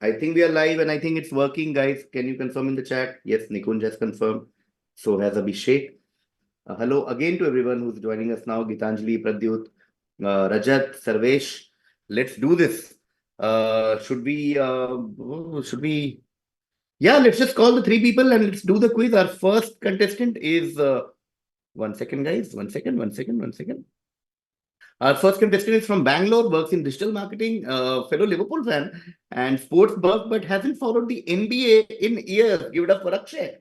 I think we are live and I think it's working, guys. Can you confirm in the chat? Yes, Nikun just confirmed. So has Abhishek. Hello again to everyone who's joining us now. Gitanjali, Pradyut, Rajat, Sarvesh. Let's do this. Should we? Yeah, let's just call the three people and let's do the quiz. Our first contestant is, one second, guys. One second. Our first contestant is from Bangalore, works in digital marketing, fellow Liverpool fan and sports buff, but hasn't followed the NBA in years. Give it up for Akshay.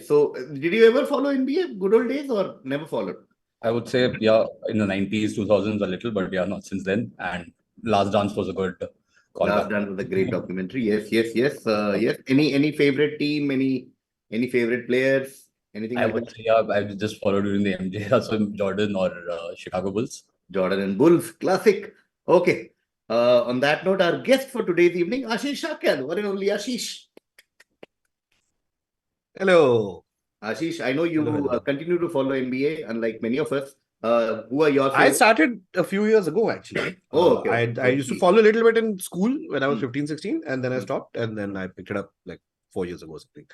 So, did you ever follow NBA, good old days, or never followed? I would say, yeah, in the 90s, 2000s a little, but yeah, not since then. And Last Dance was a good Last callback. Dance was a great documentary. Yes. Yes. Any favorite team? Any favorite players? Anything I like would that? say, yeah, I just followed during the MJ, so Jordan or Chicago Bulls. Jordan and Bulls, classic. Okay. On that note, our guest for today's evening, Ashish Shakya, one and only Ashish. Hello. Ashish, I know you Hello. continue to follow NBA, unlike many of us. Who are your I favorites? started a few years ago, actually. Oh, okay. I used to follow a little bit in school when I was Hmm. 15, 16, and then I stopped, and then I picked it up like 4 years ago or something.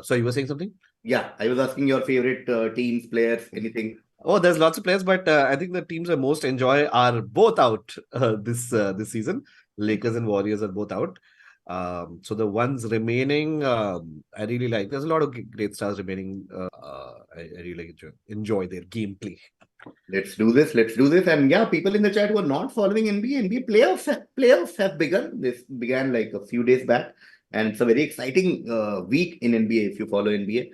So you were saying something? Yeah, I was asking your favorite teams, players, anything. Oh, there's lots of players, but I think the teams I most enjoy are both out this season. Lakers and Warriors are both out. So the ones remaining, I really like. There's a lot of great stars remaining. I really enjoy their gameplay. Let's do this. And yeah, people in the chat who are not following NBA playoffs have begun. This began like a few days back, and it's a very exciting week in NBA. If you follow NBA,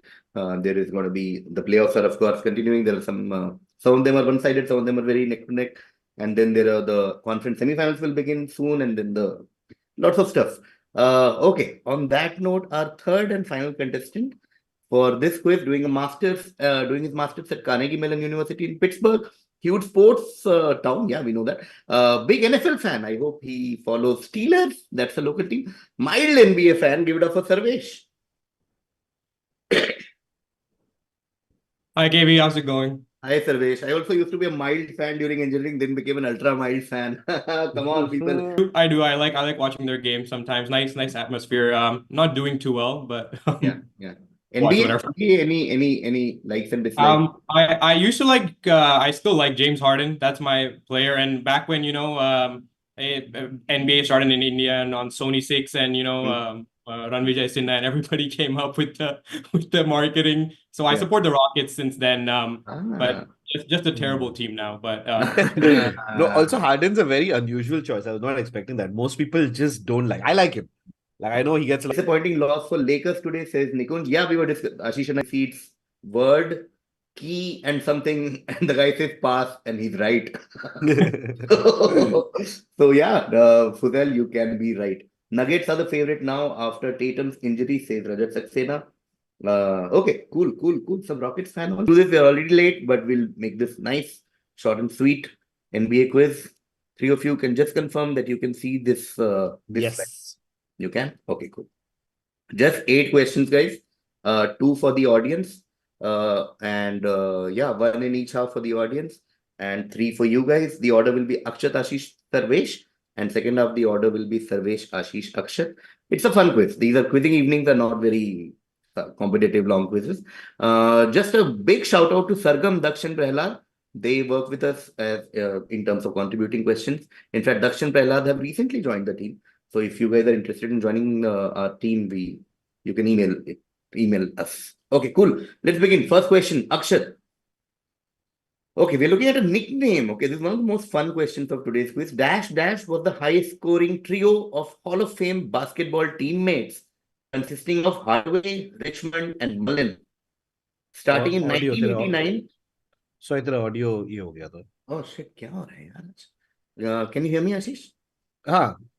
there is going to be the playoffs are of course continuing. There are some of them are one-sided, some of them are very neck to neck, and then there are the conference semifinals will begin soon, and then the lots of stuff. Okay. On that note, our third and final contestant for this quiz, doing his masters at Carnegie Mellon University in Pittsburgh. Huge sports town, yeah, we know that. Big NFL fan. I hope he follows Steelers. That's a local team. Mild NBA fan. Give it up for Sarvesh. Hi, KB. How's it going? Hi, Sarvesh. I also used to be a mild fan during engineering, then became an ultra mild fan. Come on, people. I do. I like watching their games sometimes. Nice atmosphere. Not doing too well, but Yeah. watch NBA, whatever. any likes and dislikes? I used to like. I still like James Harden. That's my player. And back when NBA started in India and on Sony 6, and Ranvijay Sinha and everybody came up with the marketing. So I support the Rockets since then. But just a terrible team now. But No, also Harden's a very unusual choice. I was not expecting that. Most people just don't like. I like him. Like I know he gets a disappointing loss for Lakers today, says Nikunj. Yeah, we were discussing Ashish and I seats word, key, and something, and the guy says pass, and he's right. So yeah, Fuzel, you can be right. Nuggets are the favorite now after Tatum's injury, says Rajat Saxena. Okay, cool. Some Rockets fan. Do this. We're already late, but we'll make this nice, short and sweet NBA quiz. Three of you can just confirm that you can see this. Yes. You can? Okay, cool. Just 8 questions, guys. 2 for the audience. And yeah, 1 in each half for the audience. And 3 for you guys. The order will be Akshat, Ashish, Sarvesh. And second half, the order will be Sarvesh, Ashish, Akshat. It's a fun quiz. These are quizzing evenings are not very competitive long quizzes. Just a big shout out to Sargam, Daksh and Prahlad. They work with us in terms of contributing questions. In fact, Daksh and Prahlad have recently joined the team. So if you guys are interested in joining our team, you can email us. Okay, cool. Let's begin. First question, Akshat. Okay, we're looking at a nickname. Okay, this is one of the most fun questions of today's quiz. Dash Dash was the highest scoring trio of Hall of Fame basketball teammates, consisting of Hardaway, Richmond, and Mullen. Starting in 1989. Sorry, तेरा audio ये हो गया था. Oh shit, क्या हो रहा है यार? Can you hear me, Ashish?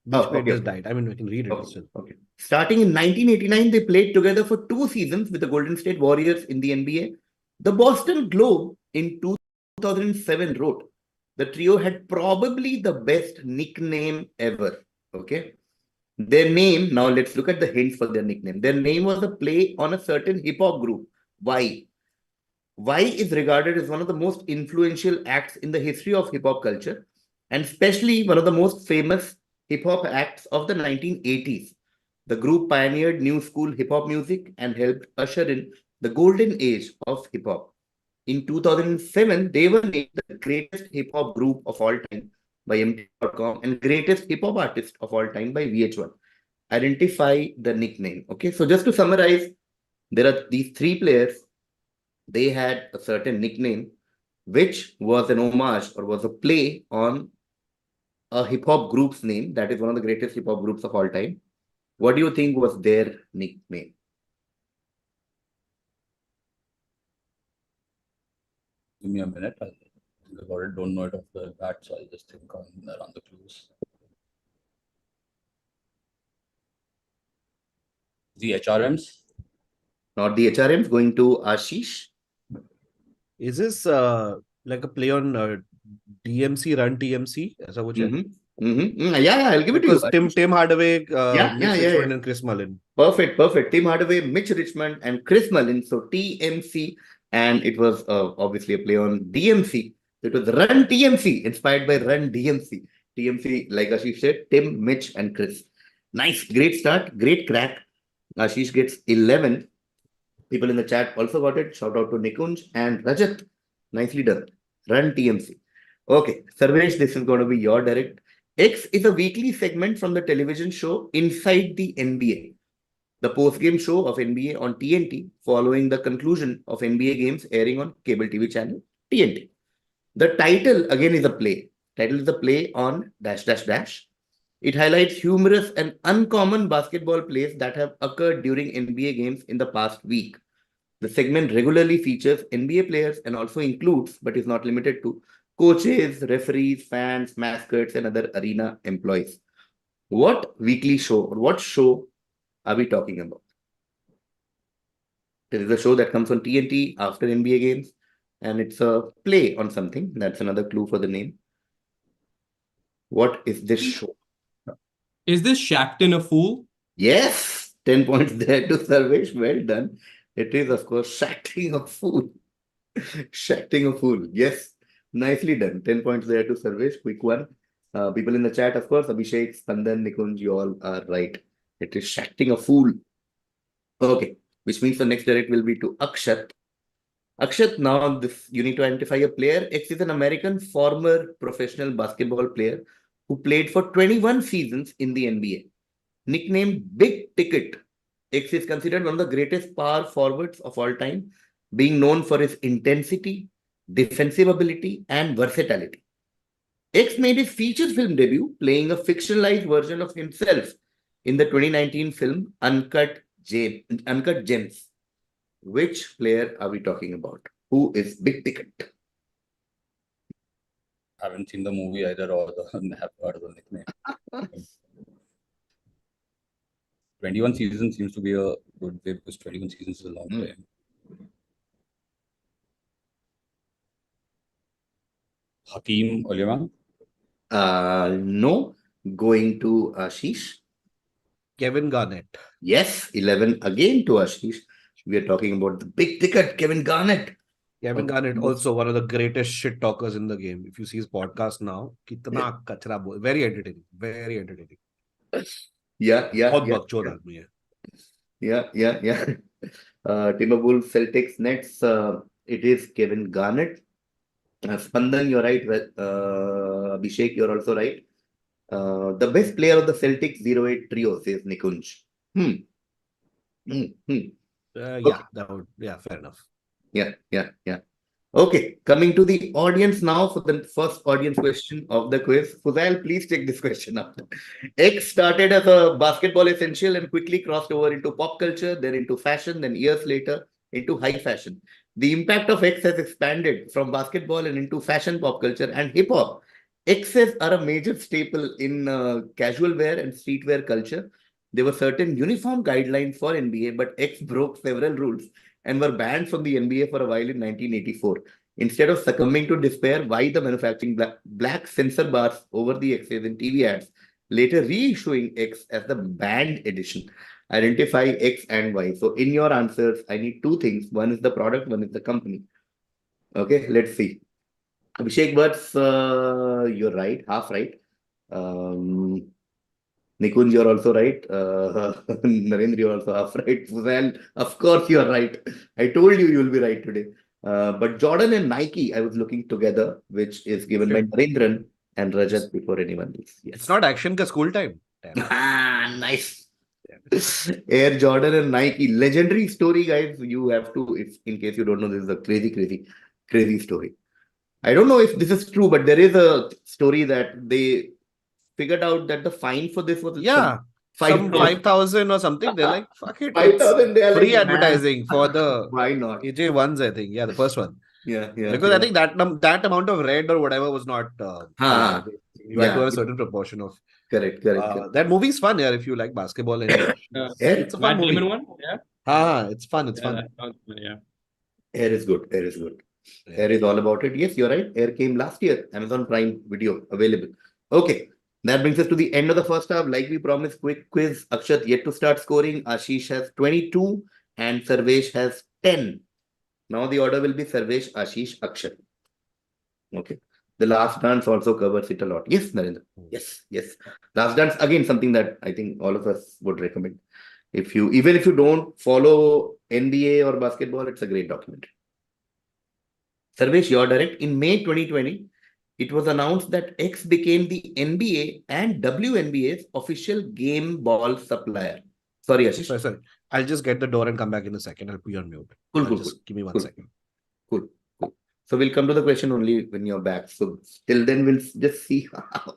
It just died. I mean, we can read it still. Okay. Starting in 1989, they played together for 2 seasons with the Golden State Warriors in the NBA. The Boston Globe in 2007 wrote, the trio had probably the best nickname ever. Okay. Their name, now let's look at the hints for their nickname. Their name was a play on a certain hip hop group. Why? Why is regarded as one of the most influential acts in the history of hip hop culture. and especially one of the most famous hip hop acts of the 1980s. The group pioneered new school hip hop music and helped usher in the golden age of hip hop. In 2007, they were named the greatest hip hop group of all time by MTV.com and greatest hip hop artist of all time by VH1. Identify the nickname. Okay, so just to summarize, there are these three players. They had a certain nickname, which was an homage or was a play on a hip hop group's name. That is one of the greatest hip hop groups of all time. What do you think was their nickname? Give me a minute. I'll think about it. Don't know it off the bat, so I'll just think on around the clues. The HRMs? Not the HRMs. Going to Ashish. Is this like a play on DMC, Run TMC? ऐसा कुछ है? Yeah, I'll give it to you. Because Tim Hardaway, Mitch yeah. Richmond, and Chris Mullin. Perfect. Tim Hardaway, Mitch Richmond, and Chris Mullin. So TMC, and it was obviously a play on DMC. It was Run TMC, inspired by Run DMC. TMC, like Ashish said, Tim, Mitch, and Chris. Nice, great start, great crack. Ashish gets 11. People in the chat also got it. Shout out to Nikunj and Rajat. Nicely done. Run TMC. Okay, Sarvesh, this is going to be your direct. X is a weekly segment from the television show Inside the NBA, the post-game show of NBA on TNT following the conclusion of NBA games airing on cable TV channel TNT. The title again is a play. Title is a play on dash dash dash. It highlights humorous and uncommon basketball plays that have occurred during NBA games in the past week. The segment regularly features NBA players and also includes, but is not limited to, coaches, referees, fans, mascots, and other arena employees. What weekly show or what show are we talking about? There is a show that comes on TNT after NBA games, and it's a play on something. That's another clue for the name. What is this show? Is this Shaqtin' a Fool? Yes, 10 points there to Sarvesh. Well done. It is, of course, Shaqtin' a Fool. Shaqtin' a Fool. Yes, nicely done. 10 points there to Sarvesh. Quick one. People in the chat, of course, Abhishek, Spandan, Nikunj, you all are right. It is Shaqtin' a Fool. Okay, which means the next direct will be to Akshat. Akshat, now this you need to identify a player. X is an American former professional basketball player who played for 21 seasons in the NBA. Nicknamed Big Ticket, X is considered one of the greatest power forwards of all time, being known for his intensity, defensive ability, and versatility. X made his feature film debut playing a fictionalized version of himself in the 2019 film Uncut Gems. Which player are we talking about? Who is Big Ticket? I haven't seen the movie either or have heard of the nickname. 21 seasons seems to be a good way because 21 seasons is a long time. Hakeem Olajuwon? No. Going to Ashish. Kevin Garnett. Yes, 11 again to Ashish. We are talking about the Big Ticket, Kevin Garnett. Kevin Garnett, also one of the greatest shit talkers in the game. If you see his podcast now, kitna kachra bol. Very entertaining. Very entertaining. Yeah. बहुत बकचोद आदमी है. Yeah. Timberwolves, Celtics, Nets. It is Kevin Garnett. Spandan, you're right. Abhishek, you're also right. The best player of the Celtics 08 trio, says Nikunj. Yeah, fair enough. Yeah. Okay, coming to the audience now for the first audience question of the quiz. Fuzail, please take this question up. X started as a basketball essential and quickly crossed over into pop culture, then into fashion, then years later into high fashion. The impact of X has expanded from basketball and into fashion, pop culture, and hip hop. X's are a major staple in casual wear and streetwear culture. There were certain uniform guidelines for NBA, but X broke several rules and were banned from the NBA for a while in 1984. Instead of succumbing to despair, why the manufacturing black censor bars over the X's in TV ads, later reissuing X as the banned edition. Identify X and Y. So in your answers, I need two things. One is the product, one is the company. Okay, let's see. Abhishek Butts, you're right, half right. Um, Nikunj, you're also right. Narendra, you're also half right. Well, of course, you're right. I told you you'll be right today. But Jordan and Nike, I was looking together, which is given by Sure. Narendran and Rajat before anyone else. It's Yes. not action ka school time. Damn it. Ah, nice. Damn Air Jordan and Nike. Legendary story, guys. You have to, if in case you don't know, this is a crazy, crazy, crazy story. I don't know if this is true, but there is a story that they figured out that the fine for this was Yeah, some 5,000. 5,000 or something. They're like, fuck it. 5,000. They are Free like, man, advertising for the why not? AJ1s, I think. Yeah, the first one. Yeah, Because I think that amount of red or whatever was not allowed. You had to have a certain proportion of. Correct. That movie's fun, yeah, if you like basketball. And it's a fun Matt movie. Damon one? Yeah. It's fun. It's fun. That sounds fun, yeah. Air is good. Air is good. Yeah. Air is all about it. Yes, you're right. Air came last year. Amazon Prime Video available. Okay. That brings us to the end of the first half. Like we promised, quick quiz. Akshat yet to start scoring. Ashish has 22 and Sarvesh has 10. Now the order will be Sarvesh, Ashish, Akshat. Okay. The last dance also covers it a lot. Yes, Narendra. Yes. Last dance, again, something that I think all of us would recommend. Even if you don't follow NBA or basketball, it's a great documentary. Sarvesh, you're direct. In May 2020, it was announced that X became the NBA and WNBA's official game ball supplier. Sorry, Ashish. Sorry. I'll just get the door and come back in a second. I'll put you on mute. Cool. Give me 1 second. Cool. So we'll come to the question only when you're back. So till then, we'll just see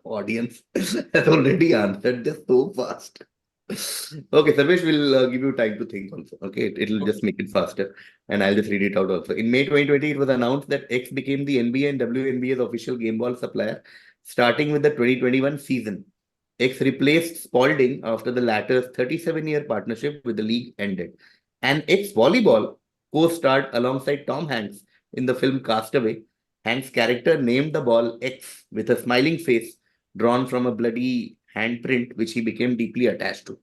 audience has already answered just so fast. Okay, Sarvesh will give you time to think also. Okay, it'll just make it faster. And I'll just read it out also. In May 2020, it was announced that X became the NBA and WNBA's official game ball supplier, starting with the 2021 season. X replaced Spalding after the latter's 37-year partnership with the league ended. And X Volleyball co-starred alongside Tom Hanks in the film Castaway. Hanks' character named the ball X with a smiling face drawn from a bloody handprint, which he became deeply attached to.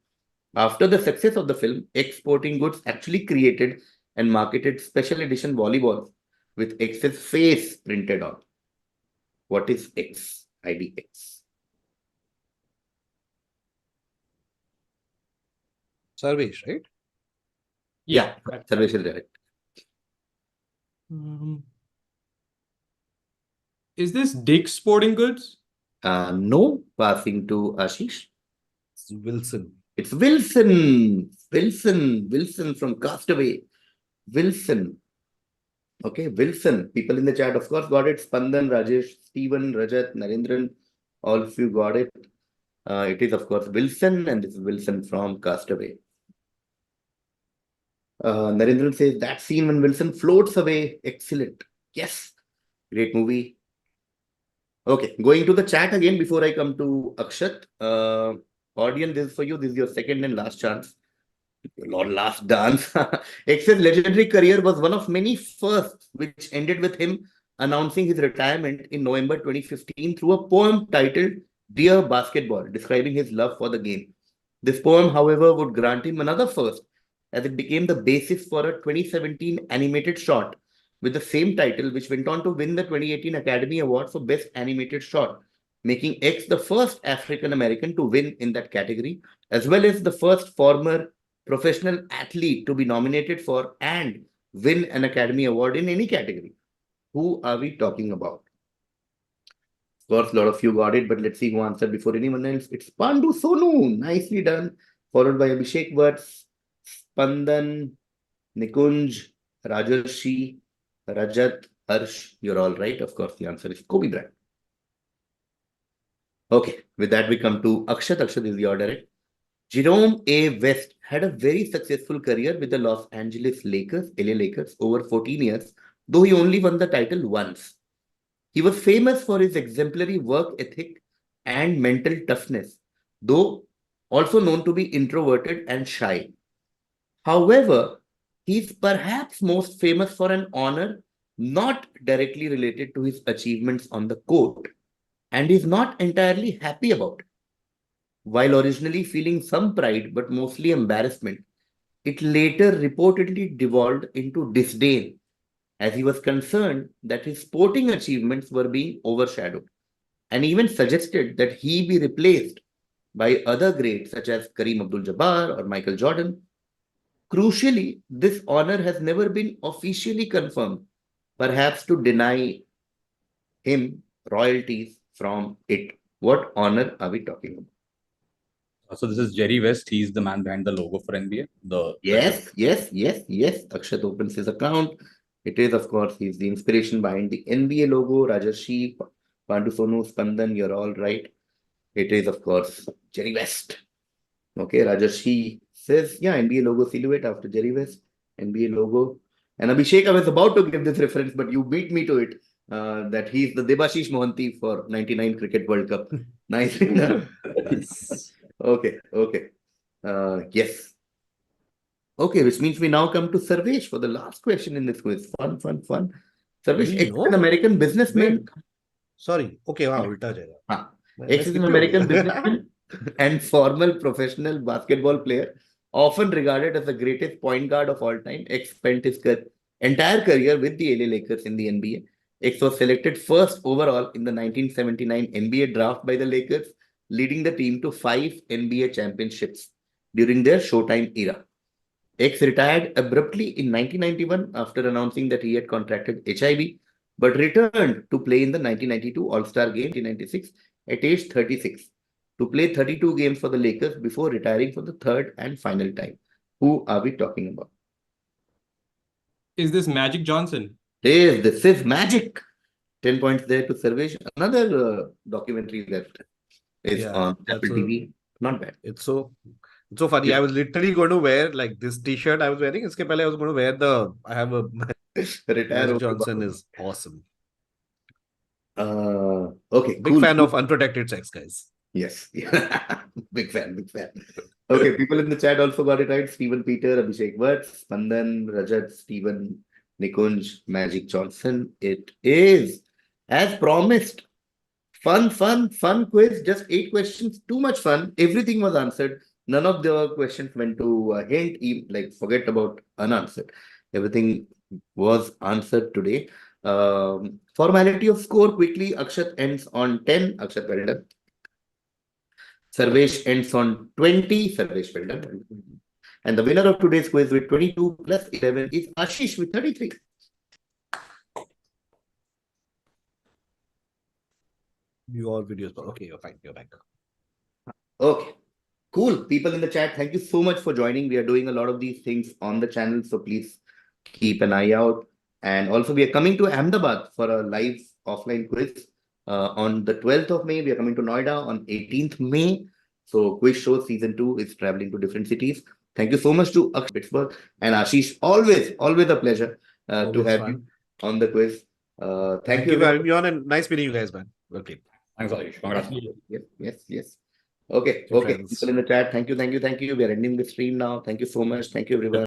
After the success of the film, X Sporting Goods actually created and marketed special edition volleyballs with X's face printed on. What is X? ID X. Sarvesh, right? Yeah, Sarvesh is direct. Is this Dick's Sporting Goods? No, passing to Ashish. It's Wilson. It's Wilson. Wilson from Castaway. Wilson. Okay, Wilson. People in the chat, of course, got it. Spandan, Rajesh, Steven, Rajat, Narendran. All of you got it. It is, of course, Wilson, and this is Wilson from Castaway. Narendran says that scene when Wilson floats away. Excellent. Yes. Great movie. Okay, going to the chat again before I come to Akshat. Audience, this is for you. This is your second and last chance. Your last dance. X's legendary career was one of many firsts, which ended with him announcing his retirement in November 2015 through a poem titled Dear Basketball, describing his love for the game. This poem, however, would grant him another first, as it became the basis for a 2017 animated short with the same title, which went on to win the 2018 Academy Award for Best Animated Short, making X the first African American to win in that category, as well as the first former professional athlete to be nominated for and win an Academy Award in any category. Who are we talking about? Of course, a lot of you got it, but let's see who answered before anyone else. It's Pandu Sonu. Nicely done. Followed by Abhishek Vats, Spandan, Nikunj, Rajarshi, Rajat, Harsh. You're all right. Of course, the answer is Kobe Bryant. Okay, with that we come to Akshat. Akshat is your direct. Jerome A. West had a very successful career with the Los Angeles Lakers, LA Lakers, over 14 years, though he only won the title once. He was famous for his exemplary work ethic and mental toughness, though also known to be introverted and shy. However, he's perhaps most famous for an honor not directly related to his achievements on the court, and is not entirely happy about it. While originally feeling some pride but mostly embarrassment, it later reportedly devolved into disdain as he was concerned that his sporting achievements were being overshadowed, and even suggested that he be replaced by other greats such as Kareem Abdul-Jabbar or Michael Jordan. Crucially, this honor has never been officially confirmed, perhaps to deny him royalties from it. What honor are we talking about? So this is Jerry West. He's the man behind the logo for NBA. Yes. Akshat opens his account. It is, of course, he's the inspiration behind the NBA logo. Rajarshi, Pandu Sonu, Spandan, you're all right. It is, of course, Jerry West. Okay, Rajarshi says, yeah, NBA logo silhouette after Jerry West, NBA logo. And Abhishek, I was about to give this reference, but you beat me to it. That he's the Debashish Mohanty for 99 Cricket World Cup. Nice. Nice. Okay. Yes. Okay, which means we now come to Sarvesh for the last question in this quiz. Fun. Sarvesh, ex-American businessman. Sorry. Okay, wow, ulta jayega. Ex-American businessman and former professional basketball player, often regarded as the greatest point guard of all time. X spent his entire career with the LA Lakers in the NBA. X was selected first overall in the 1979 NBA draft by the Lakers, leading the team to 5 NBA championships during their Showtime era. X retired abruptly in 1991 after announcing that he had contracted HIV, but returned to play in the 1992 All-Star Game in 1996 at age 36 to play 32 games for the Lakers before retiring for the third and final time. Who are we talking about? Is this Magic Johnson? This is Magic. 10 points there to Sarvesh. Another documentary that is on Apple TV. Not bad. It's so funny. Yeah. I was literally going to wear like this t-shirt I was wearing. Iske pehle I was going to wear I have a Magic Johnson is awesome. Okay. Big fan of unprotected sex, guys. Yes. Big fan. Okay, people in the chat also got it right. Stephen Peter, Abhishek Bhatt, Spandan, Rajat, Stephen, Nikunj, Magic Johnson. It is, as promised, fun quiz. Just 8 questions. Too much fun. Everything was answered. None of the questions went to a hint. Like, forget about unanswered. Everything was answered today. Formality of score quickly. Akshat ends on 10. Akshat, well done. Sarvesh ends on 20. Sarvesh, well done. And the winner of today's quiz with 22 plus 11 is Ashish with 33. Your videos. Okay, you're fine. You're back. Okay. Cool. People in the chat, thank you so much for joining. We are doing a lot of these things on the channel, so please keep an eye out. And also, we are coming to Ahmedabad for a live offline quiz. On the 12th of May, we are coming to Noida on 18th May. So Quiz Show Season 2 is traveling to different cities. Thank you so much to Akshat Pittsburgh and Ashish. Always a pleasure to have you on the quiz. Thank you for having me on, and nice meeting you guys, man. Okay. Thanks, Ashish. Congratulations. Yes. Okay. People in the chat, thank you. We are ending the stream now. Thank you so much. Thank you, everyone.